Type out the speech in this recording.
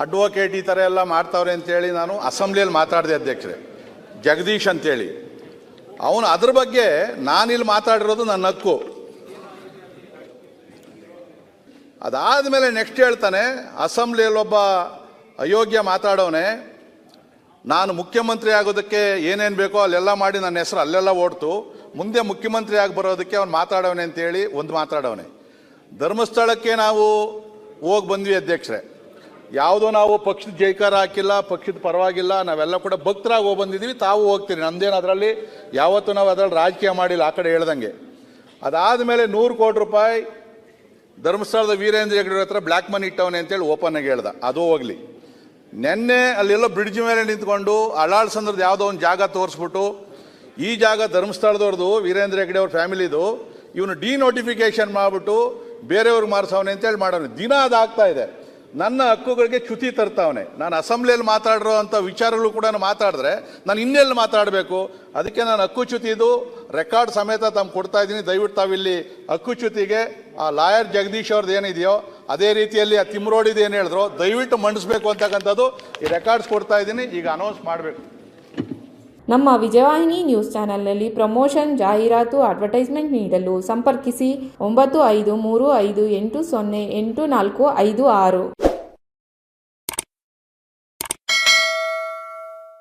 Advocate ಈ ಥರ ಎಲ್ಲ ಮಾಡ್ತಾವ್ರೆ ಅಂತೇಳಿ ನಾನು ಅಸೆಂಬ್ಲಿಯಲ್ಲಿ ಮಾತಾಡಿದೆ ಅಧ್ಯಕ್ಷರೇ, ಜಗದೀಶ್ ಅಂತೇಳಿ. ಅವನು ಅದ್ರ ಬಗ್ಗೆ ನಾನಿಲ್ಲಿ ಮಾತಾಡಿರೋದು ನನ್ನ ಹಕ್ಕು. ಅದಾದಮೇಲೆ ನೆಕ್ಸ್ಟ್ ಹೇಳ್ತಾನೆ, ಅಸೆಂಬ್ಲಿಯಲ್ಲಿ ಒಬ್ಬ ಅಯೋಗ್ಯ ಮಾತಾಡೋನೆ, ನಾನು ಮುಖ್ಯಮಂತ್ರಿ ಆಗೋದಕ್ಕೆ ಏನೇನು ಬೇಕೋ ಅಲ್ಲೆಲ್ಲ ಮಾಡಿ ನನ್ನ ಹೆಸರು ಅಲ್ಲೆಲ್ಲ ಓಡ್ತು, ಮುಂದೆ ಮುಖ್ಯಮಂತ್ರಿ ಆಗಿ ಬರೋದಕ್ಕೆ ಅವ್ನು ಮಾತಾಡೋನೆ ಅಂತೇಳಿ ಒಂದು ಮಾತಾಡೋನೆ. ಧರ್ಮಸ್ಥಳಕ್ಕೆ ನಾವು ಹೋಗಿ ಬಂದ್ವಿ ಅಧ್ಯಕ್ಷರೇ, ಯಾವುದೋ ನಾವು ಪಕ್ಷದ ಜೈಕಾರ ಹಾಕಿಲ್ಲ, ಪಕ್ಷದ ಪರವಾಗಿಲ್ಲ, ನಾವೆಲ್ಲ ಕೂಡ ಭಕ್ತರಾಗಿ ಹೋಗಿ ಬಂದಿದ್ದೀವಿ. ತಾವು ಹೋಗ್ತೀರಿ, ನಮ್ದೇನು ಅದರಲ್ಲಿ ಯಾವತ್ತೂ ನಾವು ಅದರಲ್ಲಿ ರಾಜಕೀಯ ಮಾಡಿಲ್ಲ, ಆ ಕಡೆ ಹೇಳ್ದಂಗೆ. ಅದಾದಮೇಲೆ 100 ಕೋಟಿ ರೂಪಾಯಿ ಧರ್ಮಸ್ಥಳದ ವೀರೇಂದ್ರ ಹೆಗ್ಗಡೆ ಹತ್ರ ಬ್ಲ್ಯಾಕ್ ಮನಿ ಇಟ್ಟವನೆ ಅಂತೇಳಿ ಓಪನ್ ಆಗಿ ಹೇಳ್ದ. ಅದು ಹೋಗಲಿ, ನೆನ್ನೆ ಅಲ್ಲೆಲ್ಲೋ ಬ್ರಿಡ್ಜ್ ಮೇಲೆ ನಿಂತ್ಕೊಂಡು ಅಳಾಳ್ಸಂದ್ರದ್ದು ಯಾವುದೋ ಒಂದು ಜಾಗ ತೋರಿಸ್ಬಿಟ್ಟು, ಈ ಜಾಗ ಧರ್ಮಸ್ಥಳದವ್ರದ್ದು, ವೀರೇಂದ್ರ ಹೆಗ್ಗಡೆ ಅವ್ರ ಫ್ಯಾಮಿಲಿದು, ಇವನು ಡಿನೋಟಿಫಿಕೇಶನ್ ಮಾಡಿಬಿಟ್ಟು ಬೇರೆಯವ್ರಿಗೆ ಮಾರಿಸವನೆ ಅಂತೇಳಿ ಮಾಡೋನು. ದಿನ ಅದಾಗ್ತಾ ಇದೆ. ನನ್ನ ಹಕ್ಕುಗಳಿಗೆ ಚ್ಯುತಿ ತರ್ತಾವನೆ. ನಾನು ಅಸೆಂಬ್ಲಿಯಲ್ಲಿ ಮಾತಾಡಿರೋ ಅಂಥ ವಿಚಾರಗಳು ಕೂಡ ಮಾತಾಡಿದ್ರೆ ನಾನು ಇನ್ನೆಲ್ಲಿ ಮಾತಾಡಬೇಕು? ಅದಕ್ಕೆ ನಾನು ಹಕ್ಕುಚ್ಯುತಿದು ರೆಕಾರ್ಡ್ ಸಮೇತ ತಮ್ಮ ಕೊಡ್ತಾ ಇದ್ದೀನಿ. ದಯವಿಟ್ಟು ತಾವಿಲ್ಲಿ ಹಕ್ಕುಚ್ಯುತಿಗೆ ಆ ಲಾಯರ್ ಜಗದೀಶ್ ಅವ್ರದ್ದು ಏನಿದೆಯೋ ಅದೇ ರೀತಿಯಲ್ಲಿ ಆ ತಿಮ್ರೋಡಿದು ಏನು ಹೇಳಿದ್ರು ದಯವಿಟ್ಟು ಮಂಡಿಸ್ಬೇಕು ಅಂತಕ್ಕಂಥದ್ದು ಈ ರೆಕಾರ್ಡ್ಸ್ ಕೊಡ್ತಾ ಇದ್ದೀನಿ. ಈಗ ಅನೌನ್ಸ್ ಮಾಡಬೇಕು. ನಮ್ಮ ವಿಜಯವಾಹಿನಿ ನ್ಯೂಸ್ ಚಾನೆಲ್ನಲ್ಲಿ ಪ್ರಮೋಷನ್, ಜಾಹೀರಾತು, ಅಡ್ವರ್ಟೈಸ್ಮೆಂಟ್ ನೀಡಲು ಸಂಪರ್ಕಿಸಿ 9535808456.